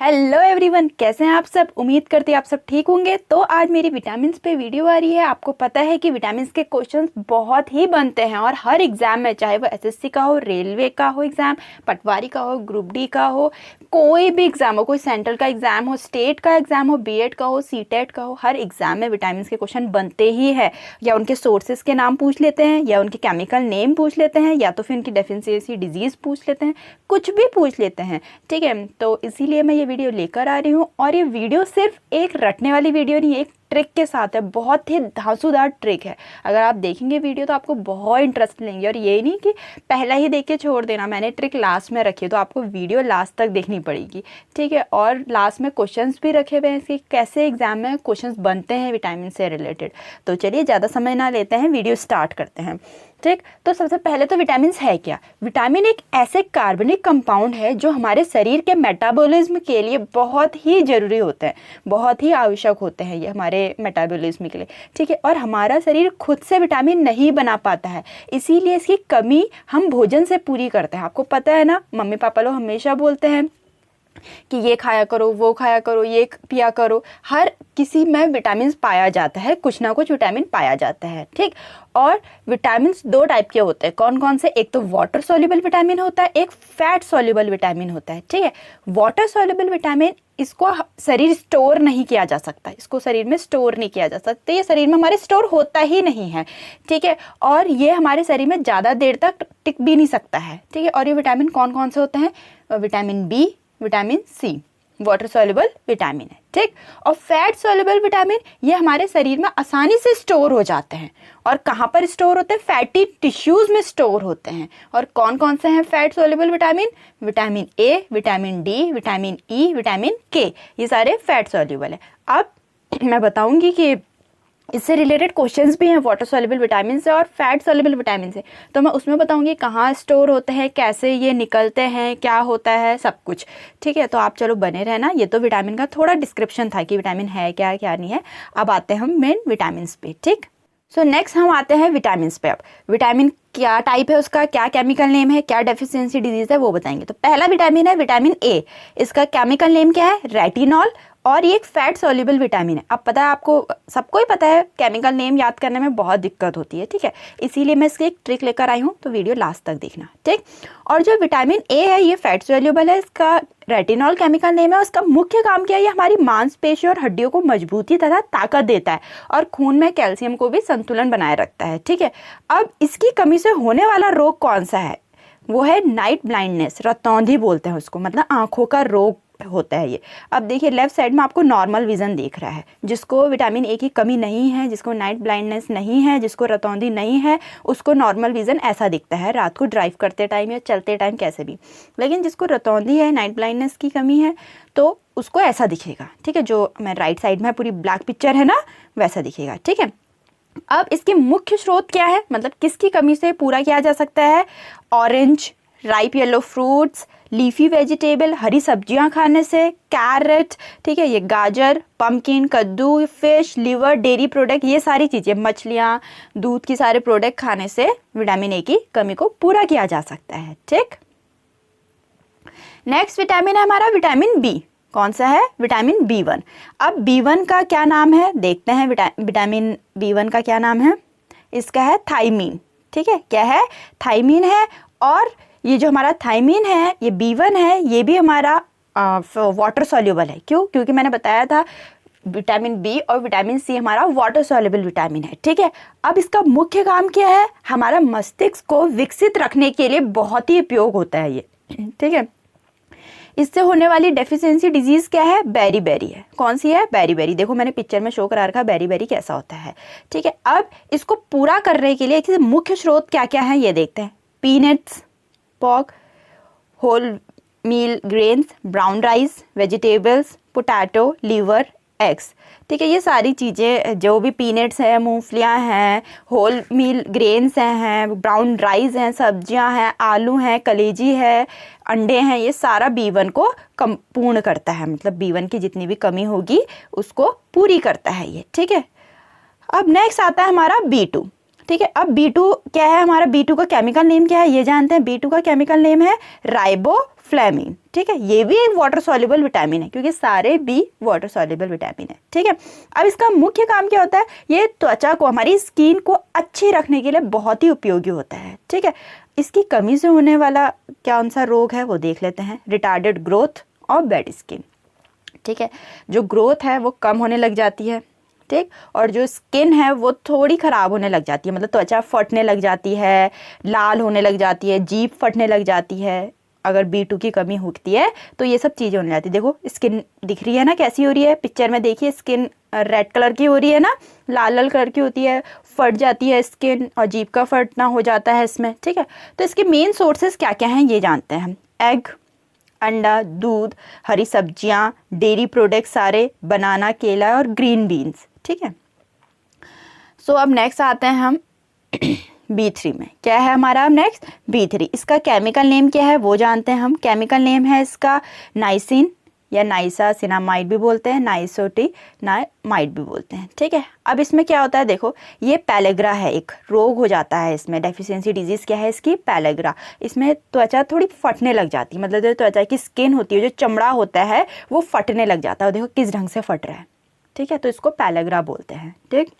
Hello everyone, कैसे हैं आप सब। उम्मीद करती हैं आप सब ठीक होंगे। तो आज मेरी विटामिन्स पे वीडियो आ रही है। आपको पता है कि विटामिन्स के क्वेश्चंस बहुत ही बनते हैं और हर एग्जाम में, चाहे वो एसएससी का हो, रेलवे का हो एग्जाम, पटवारी का हो, ग्रुप डी का हो, कोई भी एग्जाम हो, कोई सेंट्रल का एग्जाम हो, स्टेट का एग्जाम हो, बीएड का हो, सीटेट का हो, हर एग्जाम में विटामिन्स के क्वेश्चन बनते ही है। या उनके सोर्सेज के नाम पूछ लेते हैं, या उनके केमिकल नेम पूछ लेते हैं, या तो फिर उनकी डेफिशिएंसी डिजीज पूछ लेते हैं, कुछ भी पूछ लेते हैं। ठीक है, तो इसीलिए मैं ये वीडियो लेकर आ रही हूँ। और ये वीडियो सिर्फ एक रटने वाली वीडियो नहीं है, एक ट्रिक के साथ है। बहुत ही धांसूदार ट्रिक है। अगर आप देखेंगे वीडियो तो आपको बहुत इंटरेस्ट लेंगे। और ये नहीं कि पहला ही देख के छोड़ देना, मैंने ट्रिक लास्ट में रखी है, तो आपको वीडियो लास्ट तक देखनी पड़ेगी। ठीक है, और लास्ट में क्वेश्चंस भी रखे हुए हैं इसके, कैसे एग्जाम में क्वेश्चंस बनते हैं विटामिन से रिलेटेड। तो चलिए ज़्यादा समय ना लेते हैं, वीडियो स्टार्ट करते हैं। ठीक, तो सबसे पहले तो विटामिन है क्या। विटामिन एक ऐसे कार्बनिक कंपाउंड है जो हमारे शरीर के मेटाबॉलिज्म के लिए बहुत ही ज़रूरी होते हैं, बहुत ही आवश्यक होते हैं ये हमारे मेटाबॉलिज्म के लिए। ठीक है, और हमारा शरीर खुद से विटामिन नहीं बना पाता है, इसीलिए इसकी कमी हम भोजन से पूरी करते हैं। आपको पता है ना, मम्मी पापा लोग हमेशा बोलते हैं कि ये खाया करो, वो खाया करो, ये पिया करो। हर किसी में विटामिन पाया जाता है, कुछ ना कुछ विटामिन पाया जाता है। ठीक, और विटामिन दो टाइप के होते हैं। कौन कौन से? एक तो वाटर सॉल्युबल विटामिन होता है, एक फैट सॉल्युबल विटामिन होता है। ठीक है, वाटर सॉल्युबल विटामिन, इसको शरीर स्टोर नहीं किया जा सकता, इसको शरीर में स्टोर नहीं किया जा सकता, ये शरीर में हमारे स्टोर होता ही नहीं है। ठीक है, और ये हमारे शरीर में ज़्यादा देर तक टिक भी नहीं सकता है। ठीक है, और ये विटामिन कौन कौन से होते हैं? Vitamin B, vitamin C, water soluble vitamin है। ठीक, और फैट सॉल्युबल विटामिन ये हमारे शरीर में आसानी से स्टोर हो जाते हैं। और कहाँ पर स्टोर होते हैं? फैटी टिश्यूज में स्टोर होते हैं। और कौन कौन से हैं fat soluble vitamin? Vitamin A, vitamin D, vitamin E, vitamin के, ये सारे फैट सॉल्युबल है। अब मैं बताऊंगी कि इससे रिलेटेड क्वेश्चंस भी हैं वाटर सॉल्युबल विटामिन से और फैट सॉल्युबल विटामिन से। तो मैं उसमें बताऊंगी कहाँ स्टोर होते हैं, कैसे ये निकलते हैं, क्या होता है, सब कुछ। ठीक है, तो आप चलो बने रहना। ये तो विटामिन का थोड़ा डिस्क्रिप्शन था कि विटामिन है क्या, क्या नहीं है। अब आते हैं हम मेन विटामिन पे। ठीक, सो नेक्स्ट हम आते हैं विटामिन पे। अब विटामिन क्या टाइप है, उसका क्या केमिकल नेम है, क्या डेफिशिएंसी डिजीज है, वो बताएंगे। तो पहला विटामिन है विटामिन ए। इसका केमिकल नेम क्या है? रेटिनॉल। और ये एक फैट सॉल्युबल विटामिन है। अब पता है आपको, सबको ही पता है, केमिकल नेम याद करने में बहुत दिक्कत होती है। ठीक है, इसीलिए मैं इसकी एक ट्रिक लेकर आई हूँ, तो वीडियो लास्ट तक देखना। ठीक, और जो विटामिन ए है ये फैट सॉल्युबल है, इसका रेटिनॉल केमिकल नेम है। उसका मुख्य काम क्या है? ये हमारी मांसपेशी और हड्डियों को मजबूती तथा ताकत देता है और खून में कैल्शियम को भी संतुलन बनाए रखता है। ठीक है, अब इसकी कमी से होने वाला रोग कौन सा है? वो है नाइट ब्लाइंडनेस, रतौंधी बोलते हैं उसको, मतलब आंखों का रोग होता है ये। अब देखिए लेफ्ट साइड में आपको नॉर्मल विजन दिख रहा है। जिसको विटामिन ए की कमी नहीं है, जिसको नाइट ब्लाइंडनेस नहीं है, जिसको रतौंधी नहीं है, उसको नॉर्मल विजन ऐसा दिखता है रात को ड्राइव करते टाइम या चलते टाइम कैसे भी। लेकिन जिसको रतौंधी है, नाइट ब्लाइंडनेस की कमी है, तो उसको ऐसा दिखेगा। ठीक है, जो मैं राइट साइड में पूरी ब्लैक पिक्चर है ना, वैसा दिखेगा। ठीक है, अब इसके मुख्य स्रोत क्या है, मतलब किसकी कमी से पूरा किया जा सकता है? Orange, ripe yellow fruits, leafy vegetable, हरी सब्जियां खाने से, कैरेट, ठीक है, ये गाजर, पम्पकिन, कद्दू, फिश, लिवर, डेयरी प्रोडक्ट, ये सारी चीज़ें, मछलियां, दूध की सारे प्रोडक्ट खाने से विटामिन ए की कमी को पूरा किया जा सकता है। ठीक, नेक्स्ट विटामिन है हमारा विटामिन बी। कौन सा है? Vitamin B1. अब बी1 का क्या नाम है देखते हैं। विटामिन बी1 का क्या नाम है? इसका है थायमीन। ठीक है, क्या है? थायमीन है। और ये जो हमारा थायमीन है, ये बी1 है, ये भी हमारा वाटर सॉल्युबल है। क्यों? क्योंकि मैंने बताया था विटामिन बी और विटामिन सी हमारा वाटर सॉल्युबल विटामिन है। ठीक है, अब इसका मुख्य काम क्या है? हमारा मस्तिष्क को विकसित रखने के लिए बहुत ही उपयोग होता है ये। ठीक है, इससे होने वाली डेफिशिएंसी डिजीज क्या है? बेरी बेरी है। कौन सी है? Beri beri. देखो मैंने पिक्चर में शो करा रखा बेरी बेरी कैसा होता है। ठीक है, अब इसको पूरा करने के लिए इसके मुख्य स्रोत क्या क्या है ये देखते हैं। Peanuts, pork, whole meal grains, brown rice, vegetables, potato, liver, eggs. ठीक है, ये सारी चीज़ें जो भी पीनट्स हैं, मूंगफलियां हैं, होल मील ग्रेन्स हैं, ब्राउन राइस हैं, सब्जियां हैं, आलू हैं, कलेजी है, अंडे हैं, ये सारा बी1 को कम पूर्ण करता है। मतलब बी1 की जितनी भी कमी होगी उसको पूरी करता है ये। ठीक है, अब नेक्स्ट आता है हमारा बी2। ठीक है। अब B2 क्या है हमारा, B2 का केमिकल नेम क्या है ये जानते हैं। B2 का केमिकल नेम है राइबोफ्लेविन। ठीक है, ये भी एक वाटर सॉल्युबल विटामिन है क्योंकि सारे B वाटर सॉल्युबल विटामिन है। ठीक है, अब इसका मुख्य काम क्या होता है, ये त्वचा को, हमारी स्किन को अच्छी रखने के लिए बहुत ही उपयोगी होता है। ठीक है, इसकी कमी से होने वाला कौन सा रोग है वो देख लेते हैं, रिटार्डेड ग्रोथ और बैड स्किन। ठीक है, जो ग्रोथ है वो कम होने लग जाती है। ठीक, और जो स्किन है वो थोड़ी ख़राब होने लग जाती है, मतलब त्वचा फटने लग जाती है, लाल होने लग जाती है, जीभ फटने लग जाती है। अगर B2 की कमी होती है तो ये सब चीज़ें होने जाती है। देखो स्किन दिख रही है ना कैसी हो रही है, पिक्चर में देखिए स्किन रेड कलर की हो रही है ना, लाल लाल कलर की होती है, फट जाती है स्किन और जीभ का फटना हो जाता है इसमें। ठीक है, तो इसके मेन सोर्सेज क्या क्या हैं ये जानते हैं हम। एग, अंडा, दूध, हरी सब्जियां, डेयरी प्रोडक्ट्स सारे, बनाना, केला और ग्रीन बीन्स। ठीक है, सो अब नेक्स्ट आते हैं हम B3 में। क्या है हमारा नेक्स्ट, B3। इसका केमिकल नेम क्या है वो जानते हैं हम। केमिकल नेम है इसका नाइसिन या नाइसासिनामाइड भी बोलते हैं, नाइसोटिनामाइड भी बोलते हैं। ठीक है, अब इसमें क्या होता है, देखो ये पैलेग्रा है, एक रोग हो जाता है इसमें, डेफिशिएंसी डिजीज़ क्या है इसकी, पैलेग्रा। इसमें त्वचा थोड़ी फटने लग जाती है, मतलब जो त्वचा की स्किन होती है, जो चमड़ा होता है वो फटने लग जाता है। देखो किस ढंग से फट रहा है। ठीक है, तो इसको पैलेग्रा बोलते हैं। ठीक,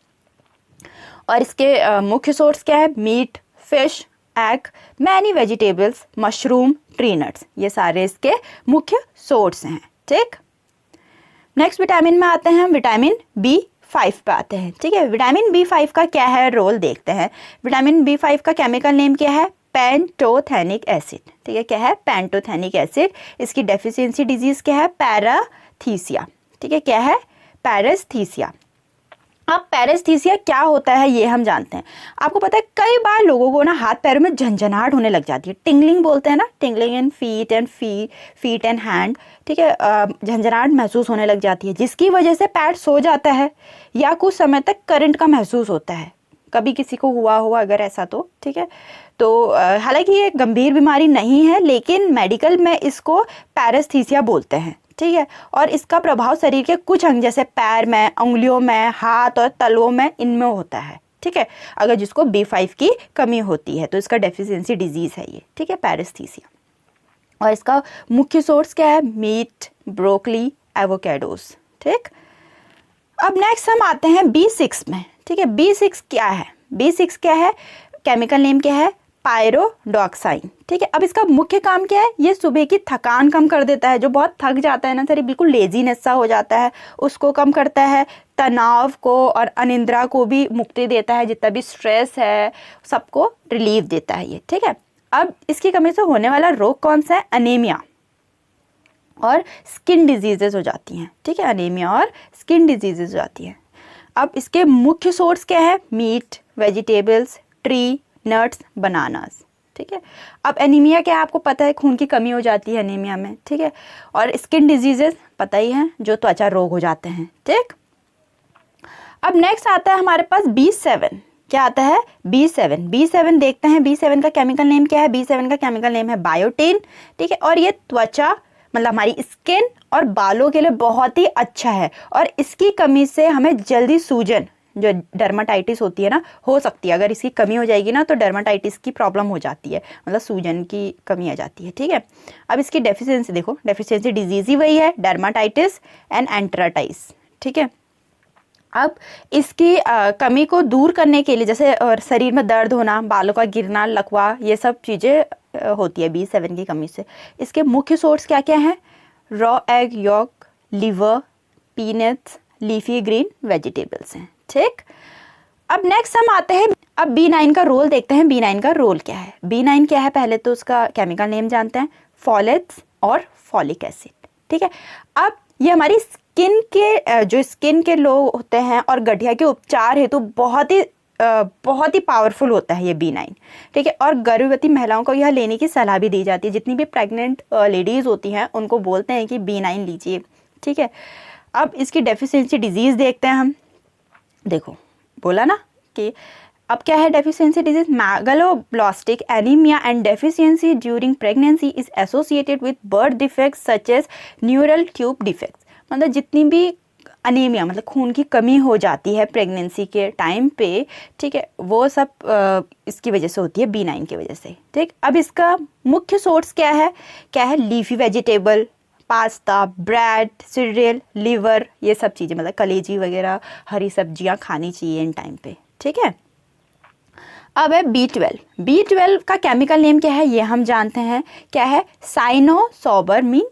और इसके मुख्य सोर्स क्या है, meat, fish, egg, many vegetables, mushroom, tree nuts, ये सारे इसके मुख्य सोर्स हैं। ठीक, नेक्स्ट विटामिन में आते हैं हम, विटामिन B5 पे आते हैं। ठीक है, विटामिन B5 का क्या है रोल देखते हैं। विटामिन B5 का केमिकल नेम क्या है, पेंटोथेनिक एसिड। ठीक है, क्या है, पेंटोथेनिक एसिड। इसकी डेफिशिएंसी डिजीज क्या है, पैराथीसिया। ठीक है, क्या है, पैरेस्थीसिया। अब पैरेस्थीसिया क्या होता है ये हम जानते हैं। आपको पता है कई बार लोगों को ना हाथ पैरों में झंझनाहट होने लग जाती है, टिंगलिंग बोलते हैं ना, tingling in feet and hand. ठीक है, झंझनाहट महसूस होने लग जाती है जिसकी वजह से पैर सो जाता है या कुछ समय तक करंट का महसूस होता है। कभी किसी को हुआ अगर ऐसा तो। ठीक है, तो हालांकि ये गंभीर बीमारी नहीं है लेकिन मेडिकल में इसको पैरेस्थीसिया बोलते हैं। ठीक है, और इसका प्रभाव शरीर के कुछ अंग जैसे पैर में, उंगलियों में, हाथ और तलवों में, इनमें होता है। ठीक है, अगर जिसको B5 की कमी होती है तो इसका डेफिशिएंसी डिजीज है ये। ठीक है, पैरेस्थीसिया। और इसका मुख्य सोर्स क्या है, मीट, ब्रोकली, एवोकेडोस। ठीक, अब नेक्स्ट हम आते हैं B6 में। ठीक है, B6 क्या है, B6 क्या है, केमिकल नेम क्या है, पायरोडॉक्साइन। ठीक है, अब इसका मुख्य काम क्या है, ये सुबह की थकान कम कर देता है, जो बहुत थक जाता है ना शरीर, बिल्कुल लेजीनेस सा हो जाता है, उसको कम करता है। तनाव को और अनिद्रा को भी मुक्ति देता है, जितना भी स्ट्रेस है सबको रिलीफ देता है ये। ठीक है, अब इसकी कमी से होने वाला रोग कौन सा है, अनीमिया और स्किन डिजीजेज हो जाती हैं। ठीक है, अनीमिया और स्किन डिजीजेज हो जाती हैं। अब इसके मुख्य सोर्स क्या है, meat, vegetables, tree, nuts, bananas. ठीक है, अब एनीमिया क्या है आपको पता है, खून की कमी हो जाती है एनीमिया में। ठीक है, और स्किन डिजीजेस पता ही है, जो त्वचा रोग हो जाते हैं। ठीक, अब नेक्स्ट आता है हमारे पास B7। क्या आता है, B7 देखते हैं। B7 का केमिकल नेम क्या है, B7 का केमिकल नेम है बायोटिन। ठीक है, और ये त्वचा मतलब हमारी स्किन और बालों के लिए बहुत ही अच्छा है, और इसकी कमी से हमें जल्दी सूजन, जो डर्माटाइटिस होती है ना, हो सकती है। अगर इसकी कमी हो जाएगी ना तो डर्माटाइटिस की प्रॉब्लम हो जाती है, मतलब सूजन की कमी आ जाती है। ठीक है, अब इसकी डेफिशिएंसी देखो, डेफिशिएंसी डिजीज ही वही है, डर्माटाइटिस एंड एंट्राटाइस। ठीक है, अब इसकी कमी को दूर करने के लिए, जैसे शरीर में दर्द होना, बालों का गिरना, लकवा, ये सब चीज़ें होती है B7 की कमी से। इसके मुख्य सोर्स क्या क्या हैं, raw egg York, liver, peanuts, leafy green vegetables हैं। ठीक, अब नेक्स्ट हम आते हैं, अब B9 का रोल देखते हैं। B9 का रोल क्या है, B9 क्या है, पहले तो उसका केमिकल नेम जानते हैं, फॉलेट्स और फॉलिक एसिड। ठीक है, अब ये हमारी स्किन के जो स्किन के लोग होते हैं और गठिया के उपचार हेतु बहुत ही पावरफुल होता है ये B9। ठीक है, और गर्भवती महिलाओं को यह लेने की सलाह भी दी जाती है, जितनी भी प्रेग्नेंट लेडीज़ होती हैं उनको बोलते हैं कि B9 लीजिए। ठीक है, अब इसकी डेफिशिएंसी डिजीज़ देखते हैं हम। देखो बोला ना कि अब क्या है deficiency disease, megaloblastic anaemia and deficiency during pregnancy is associated with birth defects such as neural tube defects. मतलब जितनी भी अनीमिया मतलब खून की कमी हो जाती है प्रेगनेंसी के टाइम पे, ठीक है, वो सब इसकी वजह से होती है, B9 की वजह से, ठीक। अब इसका मुख्य सोर्स क्या है leafy vegetable, pasta, bread, serial, liver, ये सब चीज़ें मतलब कलेजी वगैरह, हरी सब्जियां खानी चाहिए इन टाइम पे, ठीक है। अब है B12 का केमिकल नेम क्या है ये हम जानते हैं, क्या है साइनोसोबलमीन,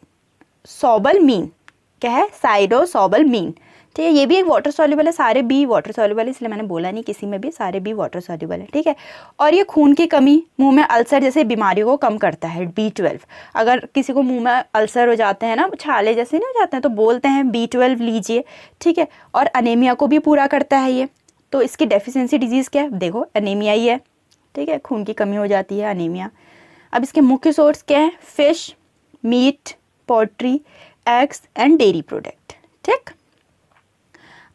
क्या है साइनोसोबलमीन, ठीक है। ये भी एक वाटर सॉल्युबल है, सारे बी वाटर सॉल्युबल है, इसलिए मैंने बोला नहीं किसी में भी, सारे बी वाटर सॉल्युबल है, ठीक है। और ये खून की कमी, मुंह में अल्सर जैसे बीमारियों को कम करता है B12। अगर किसी को मुंह में अल्सर हो जाते हैं ना, छाले जैसे नहीं हो जाते हैं, तो बोलते हैं B12 लीजिए, ठीक है। और अनेमिया को भी पूरा करता है ये। तो इसकी डेफिशिएंसी डिजीज़ क्या है, देखो अनेमिया ही है, ठीक है, खून की कमी हो जाती है, अनेमिया। अब इसके मुख्य सोर्स क्या है, fish, meat, poultry, eggs and dairy product, ठीक।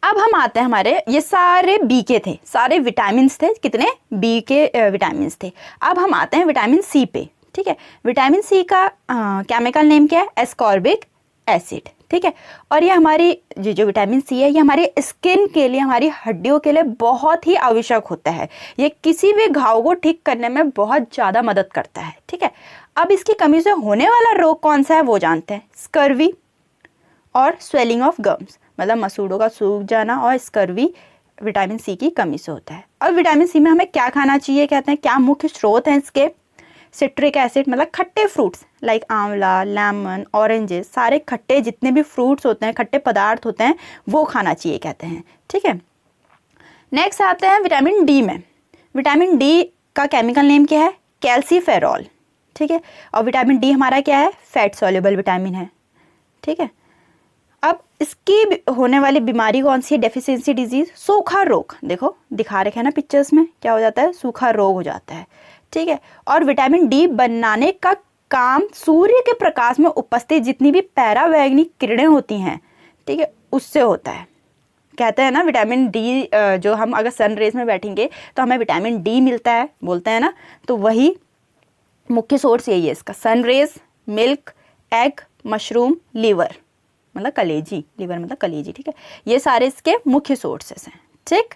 अब हम आते हैं, हमारे ये सारे बी के थे, सारे विटामिन थे, कितने बी के विटामिन थे। अब हम आते हैं विटामिन सी पे, ठीक है। विटामिन सी का केमिकल नेम क्या है, एस्कॉर्बिक एसिड, ठीक है। और ये हमारी जो विटामिन सी है, ये हमारे स्किन के लिए, हमारी हड्डियों के लिए बहुत ही आवश्यक होता है। ये किसी भी घाव को ठीक करने में बहुत ज़्यादा मदद करता है, ठीक है। अब इसकी कमी से होने वाला रोग कौन सा है वो जानते हैं, स्कर्वी और स्वेलिंग ऑफ गम्स, मतलब मसूड़ों का सूख जाना, और स्कर्वी विटामिन सी की कमी से होता है। अब विटामिन सी में हमें क्या खाना चाहिए, कहते हैं क्या मुख्य स्रोत हैं इसके, सिट्रिक एसिड मतलब खट्टे फ्रूट्स लाइक आंवला, लेमन, ऑरेंजेस, सारे खट्टे जितने भी फ्रूट्स होते हैं, खट्टे पदार्थ होते हैं, वो खाना चाहिए कहते हैं, ठीक है। नेक्स्ट आते हैं विटामिन डी में। विटामिन डी का केमिकल नेम क्या है, कैल्सीफेरॉल, ठीक है। और विटामिन डी हमारा क्या है, फैट सॉल्युबल विटामिन है, ठीक है। अब इसकी होने वाली बीमारी कौन सी है, डेफिशिएंसी डिजीज, सूखा रोग, देखो दिखा रखे हैं ना पिक्चर्स में, क्या हो जाता है, सूखा रोग हो जाता है, ठीक है। और विटामिन डी बनाने का काम सूर्य के प्रकाश में उपस्थित जितनी भी पैरावैग्निक किरणें होती हैं, ठीक है, उससे होता है। कहते हैं ना विटामिन डी, जो हम अगर सन रेज में बैठेंगे तो हमें विटामिन डी मिलता है, बोलते हैं ना, तो वही मुख्य सोर्स यही है इसका, sun rays, milk, egg, mushroom, liver मतलब कलेजी, लिवर मतलब कलेजी, ठीक है। ये सारे इसके मुख्य सोर्सेस हैं, ठीक।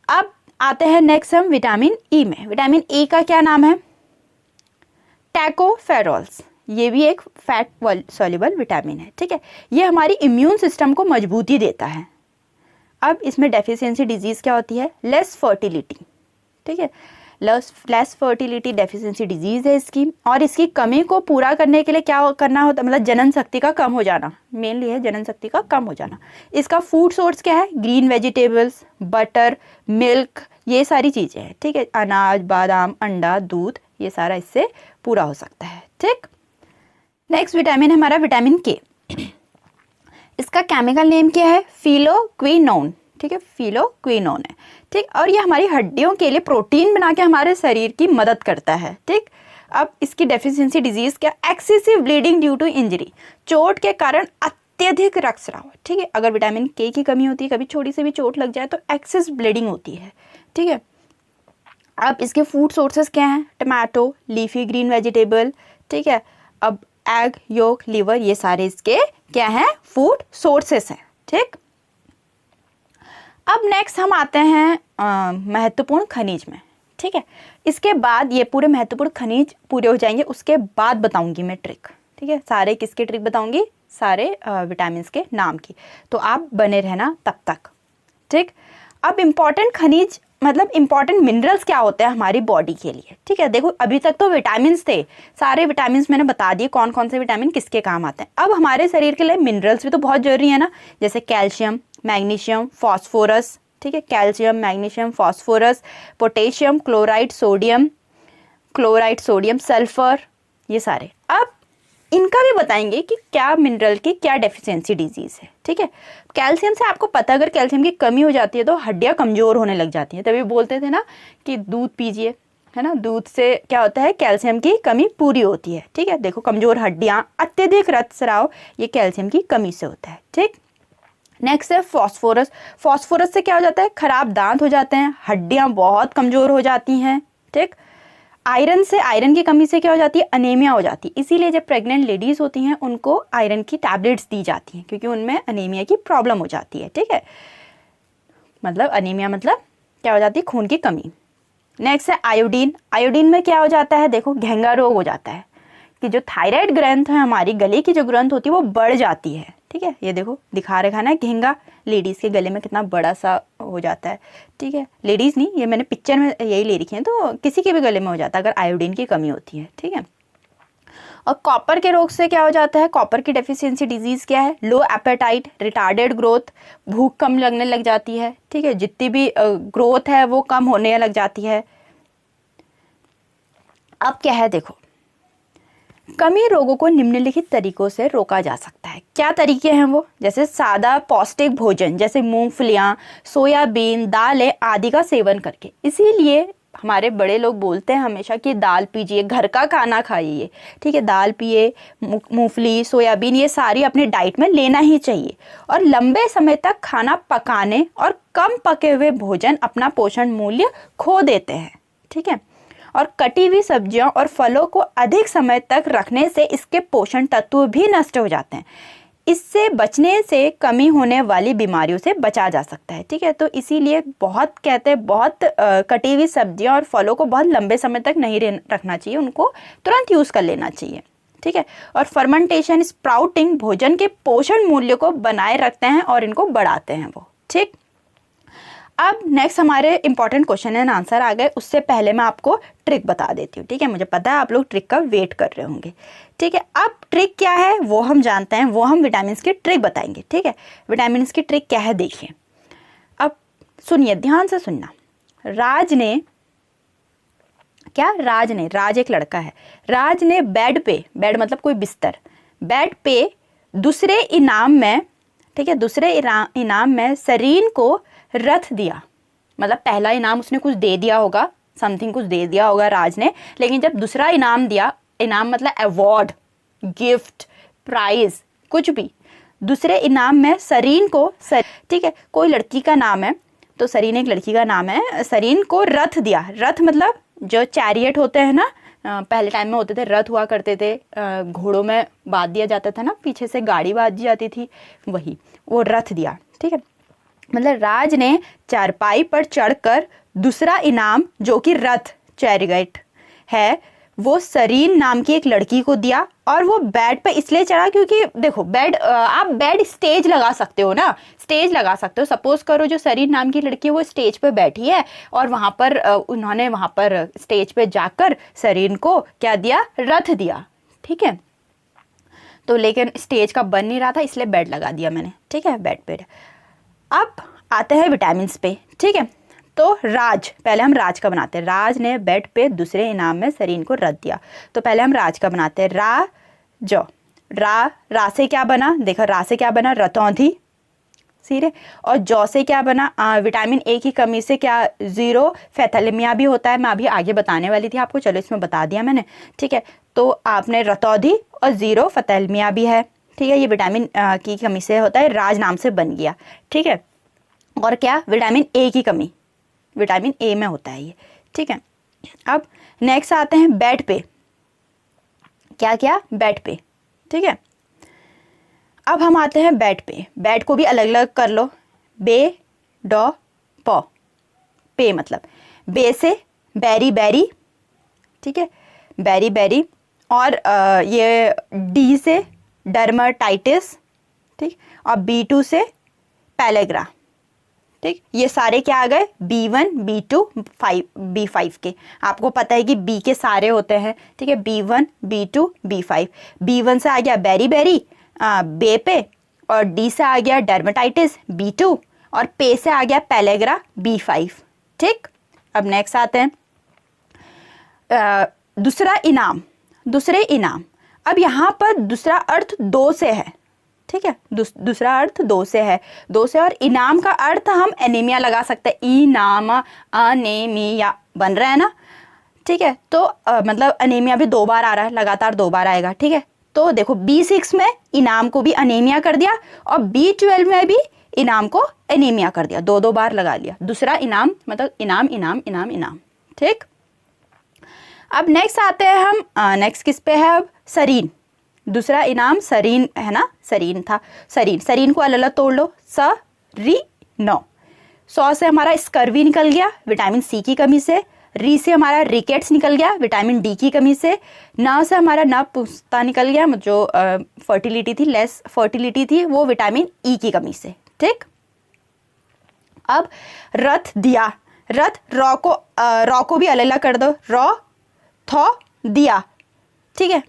अब आते हैं नेक्स्ट हम विटामिन ई में। विटामिन ई का क्या नाम है, टैकोफेरॉल्स, ये भी एक फैट सॉल्युबल विटामिन है, ठीक है। ये हमारी इम्यून सिस्टम को मजबूती देता है। अब इसमें डेफिशिएंसी डिजीज क्या होती है, लेस फर्टिलिटी, ठीक है, लेस फर्टिलिटी डेफिशिएंसी डिजीज है इसकी। और इसकी कमी को पूरा करने के लिए क्या करना होता है, मतलब जनन शक्ति का कम हो जाना, मेनली है जनन शक्ति का कम हो जाना। इसका फूड सोर्स क्या है, ग्रीन वेजिटेबल्स, बटर, मिल्क, ये सारी चीज़ें हैं, ठीक है। अनाज, बादाम, अंडा, दूध, ये सारा इससे पूरा हो सकता है, ठीक। नेक्स्ट विटामिन है हमारा विटामिन के। इसका केमिकल नेम क्या है, फिलोक्विनोन, ठीक है, फिलोक्विनोन है, ठीक। और ये हमारी हड्डियों के लिए प्रोटीन बना के हमारे शरीर की मदद करता है, ठीक। अब इसकी डेफिशिएंसी डिजीज क्या, excessive bleeding due to injury, चोट के कारण अत्यधिक रक्तस्राव, ठीक है। अगर विटामिन के की कमी होती है, कभी छोटी सी भी चोट लग जाए तो एक्सेस ब्लीडिंग होती है, ठीक है। अब इसके फूड सोर्सेस क्या हैं, टमाटो, लीफी ग्रीन वेजिटेबल, ठीक है। अब एग, योक, लिवर, ये सारे इसके क्या हैं, फूड सोर्सेस हैं, ठीक। अब नेक्स्ट हम आते हैं महत्वपूर्ण खनिज में, ठीक है। इसके बाद ये पूरे महत्वपूर्ण खनिज पूरे हो जाएंगे, उसके बाद बताऊंगी मैं ट्रिक, ठीक है। सारे किसके ट्रिक बताऊंगी, सारे विटामिन के नाम की, तो आप बने रहना तब तक, ठीक। अब इम्पॉर्टेंट खनिज मतलब इम्पॉर्टेंट मिनरल्स क्या होते हैं हमारी बॉडी के लिए, ठीक है। देखो अभी तक तो विटामिन थे, सारे विटामिन मैंने बता दिए कौन कौन से विटामिन किसके काम आते हैं। अब हमारे शरीर के लिए मिनरल्स भी तो बहुत जरूरी है ना, जैसे कैल्शियम, मैग्नीशियम, फॉस्फोरस, ठीक है, calcium, magnesium, phosphorus, potassium, chloride, sodium, sulphur, ये सारे। अब इनका भी बताएंगे कि क्या मिनरल की क्या डेफिशिएंसी डिजीज है, ठीक है। कैल्शियम से आपको पता, अगर कैल्शियम की कमी हो जाती है तो हड्डियां कमजोर होने लग जाती हैं, तभी बोलते थे ना कि दूध पीजिए, है ना, दूध से क्या होता है, कैल्शियम की कमी पूरी होती है, ठीक है। देखो कमजोर हड्डियां, अत्यधिक रक्तस्राव, ये कैल्शियम की कमी से होता है, ठीक। नेक्स्ट है फॉस्फोरस। फॉस्फोरस से क्या हो जाता है, खराब दांत हो जाते हैं, हड्डियां बहुत कमजोर हो जाती हैं, ठीक। आयरन से, आयरन की कमी से क्या हो जाती है, अनीमिया हो जाती है। इसीलिए जब प्रेग्नेंट लेडीज़ होती हैं उनको आयरन की टैबलेट्स दी जाती हैं, क्योंकि उनमें अनीमिया की प्रॉब्लम हो जाती है। ठीक है, मतलब अनीमिया मतलब क्या हो जाती है, खून की कमी। नेक्स्ट है आयोडीन। आयोडीन में क्या हो जाता है, देखो घेंगा रोग हो जाता है कि जो थायराइड ग्रंथ है, हमारी गले की जो ग्रंथ होती है वो बढ़ जाती है। ठीक है, ये देखो दिखा रखा ना घेंगा, लेडीज़ के गले में कितना बड़ा सा हो जाता है। ठीक है, लेडीज़ नहीं, ये मैंने पिक्चर में यही ले रखी है, तो किसी के भी गले में हो जाता है अगर आयोडीन की कमी होती है। ठीक है, और कॉपर के रोग से क्या हो जाता है, कॉपर की डेफिशिएंसी डिजीज़ क्या है, लो एपेटाइट, रिटार्डेड ग्रोथ, भूख कम लगने लग जाती है। ठीक है, जितनी भी ग्रोथ है वो कम होने लग जाती है। अब क्या है, देखो कमी रोगों को निम्नलिखित तरीकों से रोका जा सकता है। क्या तरीके हैं वो, जैसे सादा पौष्टिक भोजन जैसे मूंगफलियां, सोयाबीन, दालें आदि का सेवन करके। इसीलिए हमारे बड़े लोग बोलते हैं हमेशा कि दाल पीजिए, घर का खाना खाइए। ठीक है, दाल पिए, मूंगफली, सोयाबीन ये सारी अपने डाइट में लेना ही चाहिए। और लंबे समय तक खाना पकाने और कम पके हुए भोजन अपना पोषण मूल्य खो देते हैं। ठीक है, और कटी हुई सब्जियों और फलों को अधिक समय तक रखने से इसके पोषण तत्व भी नष्ट हो जाते हैं। इससे बचने से कमी होने वाली बीमारियों से बचा जा सकता है। ठीक है, तो इसीलिए बहुत कहते हैं, बहुत कटी हुई सब्जियां और फलों को बहुत लंबे समय तक नहीं रखना चाहिए, उनको तुरंत यूज़ कर लेना चाहिए। ठीक है, और फर्मेंटेशन, स्प्राउटिंग भोजन के पोषण मूल्य को बनाए रखते हैं और इनको बढ़ाते हैं वो। ठीक, अब नेक्स्ट हमारे इंपॉर्टेंट क्वेश्चन एंड आंसर आ गए। उससे पहले मैं आपको ट्रिक बता देती हूँ। ठीक है, मुझे पता है आप लोग ट्रिक का वेट कर रहे होंगे। ठीक है, अब ट्रिक क्या है वो हम जानते हैं, वो हम विटामिन की ट्रिक बताएंगे। ठीक है, विटामिन की ट्रिक क्या है देखिए, अब सुनिए, ध्यान से सुनना। राज एक लड़का है, राज ने बेड पे, बेड मतलब कोई बिस्तर, बेड पे दूसरे इनाम में, ठीक है, दूसरे इनाम में सरीन को रथ दिया। मतलब पहला इनाम उसने कुछ दे दिया होगा, समथिंग कुछ दे दिया होगा राज ने, लेकिन जब दूसरा इनाम दिया, इनाम मतलब अवार्ड, गिफ्ट, प्राइज, कुछ भी, दूसरे इनाम में सरीन को ठीक है, कोई लड़की का नाम है तो सरीन एक लड़की का नाम है, सरीन को रथ दिया। रथ मतलब जो चैरियट होते हैं ना, पहले टाइम में होते थे, रथ हुआ करते थे, घोड़ों में बांध दिया जाता था ना, पीछे से गाड़ी बांध दी जाती थी, वही वो रथ दिया। ठीक है, मतलब राज ने चारपाई पर चढ़कर दूसरा इनाम जो कि रथ, चैरियट है, वो सरीन नाम की एक लड़की को दिया। और वो बेड पे इसलिए चढ़ा क्योंकि देखो बेड, आप बेड स्टेज लगा सकते हो ना, स्टेज लगा सकते हो। सपोज करो जो सरीन नाम की लड़की है वो स्टेज पे बैठी है और वहाँ पर उन्होंने वहाँ पर स्टेज पे जाकर सरीन को क्या दिया, रथ दिया। ठीक है, तो लेकिन स्टेज का बन नहीं रहा था इसलिए बेड लगा दिया मैंने। ठीक है, बेड। अब आते हैं विटामिन पे। ठीक है, तो राज, पहले हम राज का बनाते हैं। राज ने बेड पे दूसरे इनाम में सरीन को रख दिया, तो पहले हम राज का बनाते हैं। रा से क्या बना, देखो रा से क्या बना, रतौंधी, सीरे। और जौ से क्या बना, विटामिन ए की कमी से क्या, जीरो फैथलेमिया भी होता है। मैं अभी आगे बताने वाली थी आपको, चलो इसमें बता दिया मैंने। ठीक है, तो आपने रतौंधी और जीरो फैथलेमिया भी है। ठीक है, ये विटामिन की कमी से होता है, राज नाम से बन गया। ठीक है, और क्या, विटामिन ए की कमी, विटामिन ए में होता है ये। ठीक है, अब नेक्स्ट आते हैं बेड पे। क्या, बेड पे। ठीक है, अब हम आते हैं बेड पे। बेड को भी अलग अलग कर लो, बे, डॉ, पौ। पे मतलब बे से बेरी, ठीक है, बेरी। और ये डी से डर्माटाइटिस, ठीक, और B2 से पैलेग्रा। ठीक, ये सारे क्या आ गए, B1, B2, B5 के। आपको पता है कि B के सारे होते हैं। ठीक है, B1, B2, B5। B1 से आ गया बेरी बे पे, और D से आ गया डर्माटाइटिस B2, और पे से आ गया पैलेग्रा B5। ठीक, अब नेक्स्ट आते हैं दूसरे इनाम। अब यहाँ पर दूसरा अर्थ दो से है। ठीक है, दूसरा अर्थ दो से है, और इनाम का अर्थ हम एनीमिया लगा सकते हैं। इनाम, अनेमिया बन रहा है ना। ठीक है, तो मतलब अनेमिया भी 2 बार आ रहा है, लगातार 2 बार आएगा। ठीक है, तो देखो B6 में इनाम को भी अनेमिया कर दिया, और B12 में भी इनाम को एनीमिया कर दिया, 2 बार लगा लिया। दूसरा इनाम मतलब इनाम। ठीक, अब नेक्स्ट आते हैं हम, नेक्स्ट किस पे है अब, सरीन। दूसरा इनाम सरीन है ना, सरीन था, सरीन, सरीन को अलग अलग तोड़ लो, स री नौ। 100 से हमारा स्कर्वी निकल गया विटामिन सी की कमी से, री से हमारा रिकेट्स निकल गया विटामिन डी की कमी से, न से हमारा नपुंसकता निकल गया, जो फर्टिलिटी थी, लेस फर्टिलिटी थी, वो विटामिन ई की कमी से। ठीक, अब रथ दिया, रथ रॉ को भी अलग अलग कर दो, रॉ थॉ दिया। ठीक है,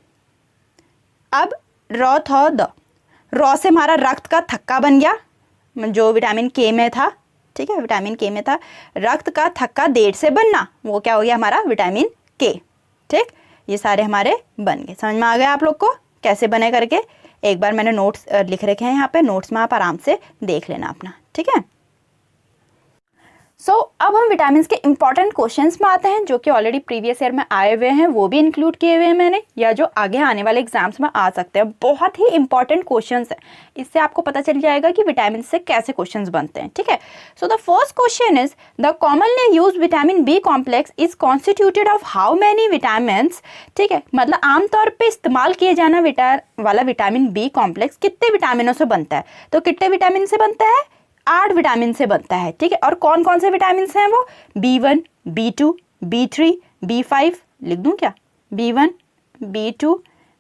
अब रॉ थॉ द, रॉ से हमारा रक्त का थक्का बन गया जो विटामिन के में था। ठीक है, विटामिन के में था, रक्त का थक्का देर से बनना, वो क्या हो गया हमारा विटामिन के। ठीक, ये सारे हमारे बन गए। समझ में आ गया आप लोग को कैसे बने करके? एक बार मैंने नोट्स लिख रखे हैं यहाँ पे, नोट्स में आप आराम से देख लेना अपना। ठीक है, अब हम विटामिन के इंपॉर्टेंट क्वेश्चंस में आते हैं जो कि ऑलरेडी प्रीवियस ईयर में आए हुए हैं, वो भी इंक्लूड किए हुए हैं मैंने, या जो आगे आने वाले एग्जाम्स में आ सकते हैं। बहुत ही इंपॉर्टेंट क्वेश्चंस हैं, इससे आपको पता चल जाएगा कि विटामिन से कैसे क्वेश्चंस बनते हैं। ठीक है, so the first question is the commonly use vitamin B complex is constituted of how many vitamin. ठीक है, मतलब आमतौर पर इस्तेमाल किए जाना वाला विटामिन बी कॉम्प्लेक्स कितने विटामिनों से बनता है? तो कितने विटामिन से बनता है? 8 विटामिन से बनता है। ठीक है, और कौन कौन से विटामिन हैं वो? B1, B2, B3, B5, लिख दूं क्या? B1, B2,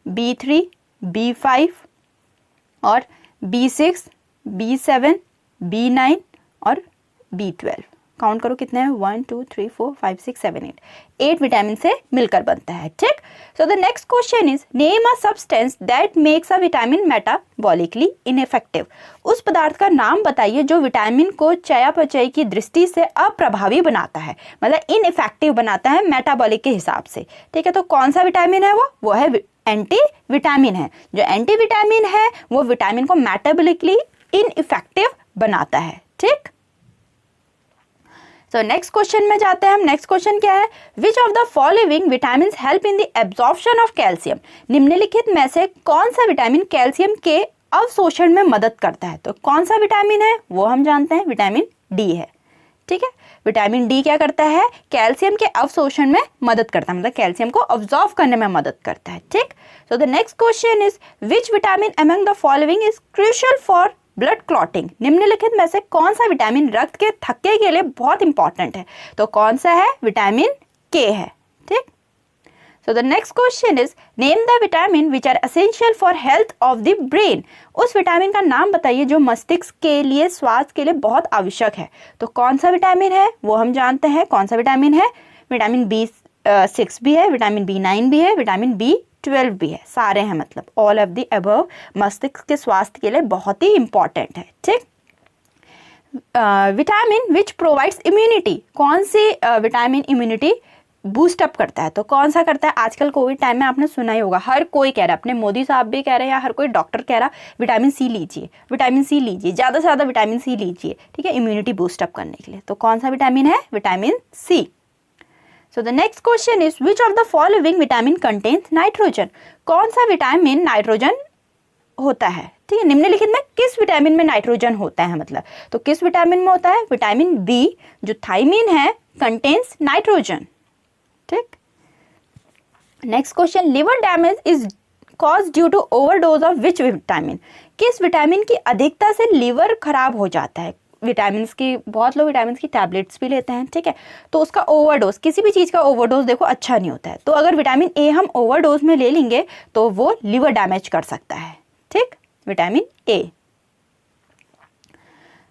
B3, B5 और B6, B7, B9 और B12। काउंट करो कितने हैं? 1 2 3 4 5 6 7 8, 8 विटामिन से मिलकर बनता है। ठीक, so the next question is name a substance that makes a vitamin metabolically ineffective. उस पदार्थ का नाम बताइए जो विटामिन को चयापचय की दृष्टि से अप्रभावी बनाता है, मतलब इनइफेक्टिव बनाता है मेटाबॉलिक के हिसाब से। ठीक है, तो कौन सा विटामिन है वो है एंटी विटामिन है। जो एंटी विटामिन है वो विटामिन को मेटाबॉलिकली इनइफेक्टिव बनाता है। ठीक, सो नेक्स्ट क्वेश्चन में जाते हैं हम। नेक्स्ट क्वेश्चन क्या है? विच of the following vitamin help in the absorption of calcium. निम्नलिखित में से कौन सा विटामिन कैल्शियम के अवशोषण में मदद करता है? तो कौन सा विटामिन है वो हम जानते हैं, विटामिन डी है। ठीक है, विटामिन डी क्या करता है? कैल्शियम के अवशोषण में मदद करता है, मतलब कैल्शियम को अब्जॉर्व करने में मदद करता है। ठीक, so the next question is which vitamin among the following is crucial for blood clotting. निम्नलिखित में से कौन सा विटामिन रक्त के थक्के के लिए बहुत इंपॉर्टेंट है? तो कौन सा है? विटामिन के है। ठीक, so the next question is name the vitamin which are essential for health of the brain. उस विटामिन का नाम बताइए जो मस्तिष्क के लिए, स्वास्थ्य के लिए बहुत आवश्यक है। तो कौन सा विटामिन है वो हम जानते हैं। कौन सा विटामिन है? विटामिन B6 भी है, विटामिन B9 भी है, विटामिन B12 भी है, सारे हैं, मतलब ऑल ऑफ द अबव मस्तिष्क के स्वास्थ्य के लिए बहुत ही इंपॉर्टेंट है। ठीक, विटामिन विच प्रोवाइड्स इम्यूनिटी। कौन सी विटामिन इम्यूनिटी बूस्ट अप करता है? तो कौन सा करता है? आजकल कोविड टाइम में आपने सुना ही होगा, हर कोई कह रहा है, अपने मोदी साहब भी कह रहे हैं या हर कोई डॉक्टर कह रहा, विटामिन सी लीजिए, विटामिन सी लीजिए, ज़्यादा से ज़्यादा विटामिन सी लीजिए। ठीक है, इम्यूनिटी बूस्ट अप करने के लिए। तो कौन सा विटामिन है? Vitamin C. So the next question is which of the following vitamin contains nitrogen. कौन सा विटामिन नाइट्रोजन होता है? ठीक है, निम्नलिखित में किस विटामिन में नाइट्रोजन होता है, मतलब तो किस विटामिन में होता है? विटामिन बी जो थाइमिन है कंटेन्स नाइट्रोजन। ठीक, next question liver damage is cause due to overdose of which vitamin. किस विटामिन की अधिकता से लीवर खराब हो जाता है? विटामिन की, बहुत लोग विटामिन की टैबलेट्स भी लेते हैं। ठीक है, तो उसका ओवरडोज, किसी भी चीज़ का ओवरडोज देखो अच्छा नहीं होता है। तो अगर विटामिन ए हम ओवरडोज में ले लेंगे तो वो लिवर डैमेज कर सकता है। ठीक, vitamin A.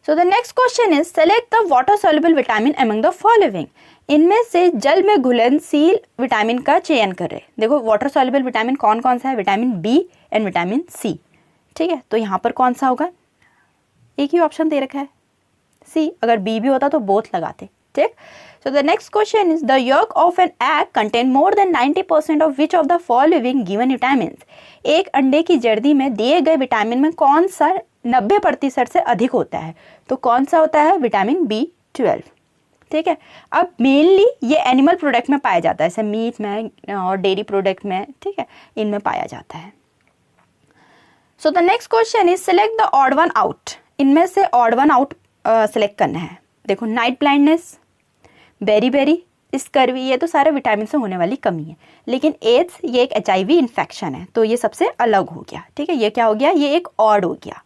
So the next question is select the water soluble vitamin among the following. इनमें से जल में घुलनशील विटामिन का चयन करें। देखो वाटर सॉल्युबल विटामिन कौन कौन सा है? Vitamin B and vitamin C. ठीक है, तो यहाँ पर कौन सा होगा? एक ही ऑप्शन दे रखा है सी, अगर बी भी होता तो बोथ लगाते। ठीक, so the next question is the yolk of an egg contain more than 90% of which of the following given vitamin. एक अंडे की जर्दी में दिए गए विटामिन में कौन सा 90% से अधिक होता है? तो कौन सा होता है? Vitamin B12। ठीक है, अब मेनली ये एनिमल प्रोडक्ट में पाया जाता है, जैसे मीट में और डेयरी प्रोडक्ट में। ठीक है, इनमें पाया जाता है। So the next question is select the odd one out. इनमें से ऑड वन आउट सेलेक्ट करना है। देखो night blindness, beri beri, scurvy, ये तो सारे विटामिन से होने वाली कमी है। लेकिन एड्स ये एक HIV इन्फेक्शन है, तो ये सबसे अलग हो गया। ठीक है, ये क्या हो गया, ये एक ऑड हो गया।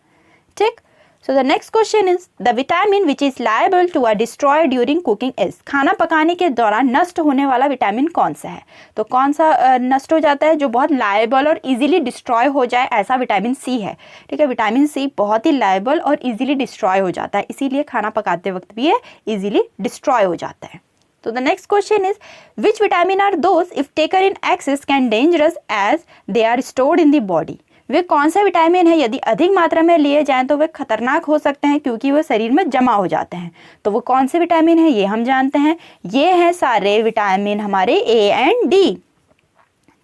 ठीक, so the next question is the vitamin which is liable to or destroy during cooking is, खाना पकाने के दौरान नष्ट होने वाला विटामिन कौन सा है? तो कौन सा नष्ट हो जाता है? जो बहुत लायबल और इजीली डिस्ट्रॉय हो जाए, ऐसा विटामिन सी है। ठीक है, विटामिन सी बहुत ही लायबल और इजीली डिस्ट्रॉय हो जाता है, इसीलिए खाना पकाते वक्त भी ये इजीली डिस्ट्रॉय हो जाता है। तो the next question is which vitamin are those if taken in excess can dangerous as they are stored in the body? वे कौन सा विटामिन है यदि अधिक मात्रा में लिए जाएं तो वे खतरनाक हो सकते हैं क्योंकि वो शरीर में जमा हो जाते हैं। तो वो कौन से विटामिन है ये हम जानते हैं, ये हैं सारे विटामिन हमारे A एंड D।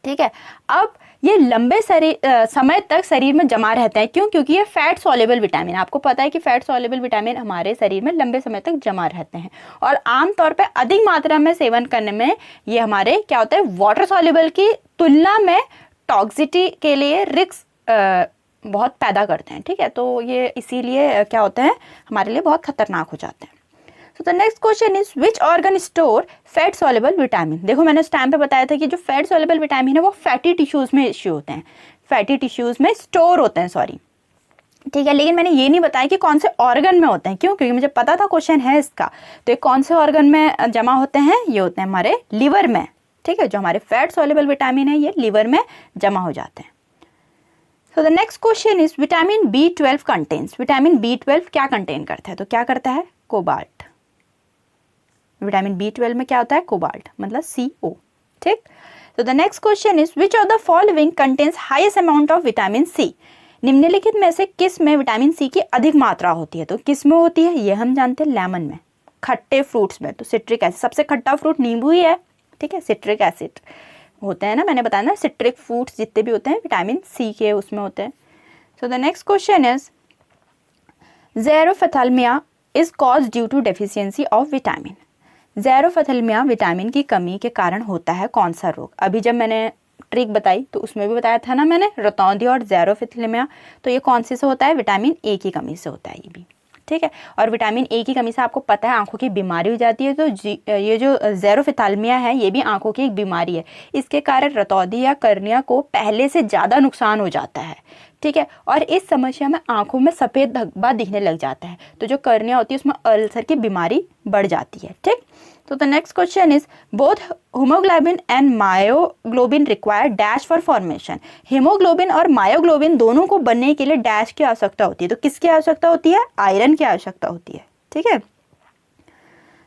ठीक है, अब ये लंबे समय तक शरीर में जमा रहते हैं। क्यों? क्योंकि ये फैट सॉल्युबल विटामिन, आपको पता है कि फैट सॉल्युबल विटामिन हमारे शरीर में लंबे समय तक जमा रहते हैं और आमतौर पर अधिक मात्रा में सेवन करने में ये हमारे क्या होता है, वाटर सॉल्युबल की तुलना में टॉक्सिटी के लिए रिस्क बहुत पैदा करते हैं। ठीक है, तो ये इसीलिए क्या होते हैं, हमारे लिए बहुत खतरनाक हो जाते हैं। So the next question is which organ store fat soluble vitamin? देखो मैंने उस टाइम पे बताया था कि जो फैट सॉल्युबल विटामिन है वो फैटी टिश्यूज में इश्यू होते हैं, फैटी टिश्यूज में स्टोर होते हैं, सॉरी। ठीक है, लेकिन मैंने ये नहीं बताया कि कौन से ऑर्गन में होते हैं। क्यों? क्योंकि मुझे पता था क्वेश्चन है इसका। तो ये कौन से ऑर्गन में जमा होते हैं? ये होते हैं हमारे लिवर में। ठीक है, जो हमारे फैट सॉल्युबल विटामिन है ये लिवर में जमा हो जाते हैं। So the next question is vitamin B12 contains, vitamin B12 क्या कंटेन करता है? तो क्या करता है, कोबाल्ट। विटामिन B12 में क्या होता है, कोबाल्ट, मतलब CO। ठीक, तो the next question is which of the following contains highest amount of vitamin C? निम्नलिखित में से किस में विटामिन C की अधिक मात्रा होती है? तो किस में होती है ये हम जानते हैं, लेमन में, खट्टे फ्रूट्स में। तो सिट्रिक एसिड, सबसे खट्टा फ्रूट नींबू ही है। ठीक है, सिट्रिक एसिड होते हैं ना, मैंने बताया ना, सिट्रिक फ्रूट्स जितने भी होते हैं विटामिन C के उसमें होते हैं। So the next question is xerophthalmia is cause due to deficiency of vitamin. Xerophthalmia vitamin की कमी के कारण होता है कौन सा रोग? अभी जब मैंने ट्रिक बताई तो उसमें भी बताया था ना मैंने, रतौंधी और ज़ेरोफथैल्मिया। तो ये कौन सी से होता है? विटामिन A की कमी से होता है ये भी। ठीक है, और विटामिन A की कमी से आपको पता है आंखों की बीमारी हो जाती है। तो ये जो ज़ेरोफथैल्मिया है ये भी आंखों की एक बीमारी है। इसके कारण रतौंधी या कर्निया को पहले से ज़्यादा नुकसान हो जाता है। ठीक है, और इस समस्या में आंखों में सफ़ेद धब्बा दिखने लग जाता है। तो जो कर्निया होती है उसमें अल्सर की बीमारी बढ़ जाती है। ठीक, तो the next question is both haemoglobin and myoglobin require dash for formation. Haemoglobin और मायोग्लोबिन दोनों को बनने के लिए डैश की आवश्यकता होती है। तो किसकी आवश्यकता होती है? आयरन की आवश्यकता होती है। ठीक है,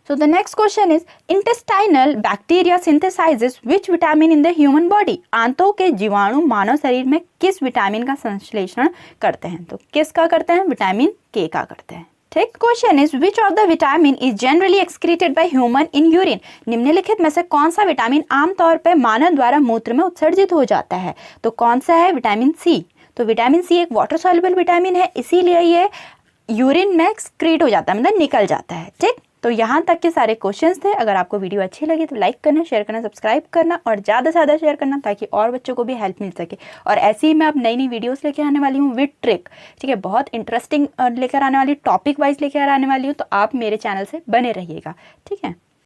so the next question is intestinal bacteria synthesizes which vitamin in the human body? आंतों के जीवाणु मानव शरीर में किस विटामिन का संश्लेषण करते हैं? तो किसका करते हैं? विटामिन K का करते हैं। ठीक, question is which of the vitamin is generally excreted by human in urine? निम्नलिखित में से कौन सा विटामिन आमतौर पर मानव द्वारा मूत्र में उत्सर्जित हो जाता है? तो कौन सा है? Vitamin C। तो विटामिन C एक वाटर सॉल्युबल विटामिन है, इसीलिए ये यूरिन में एक्सक्रीट हो जाता है, मतलब निकल जाता है। ठीक, तो यहाँ तक के सारे क्वेश्चंस थे। अगर आपको वीडियो अच्छी लगी तो लाइक करना, शेयर करना, सब्सक्राइब करना और ज़्यादा से ज़्यादा शेयर करना ताकि और बच्चों को भी हेल्प मिल सके। और ऐसे ही मैं अब नई नई वीडियोस लेके आने वाली हूँ विद ट्रिक। ठीक है, बहुत इंटरेस्टिंग लेकर आने वाली, टॉपिक वाइज लेकर आने वाली हूँ, तो आप मेरे चैनल से बने रहिएगा। ठीक है।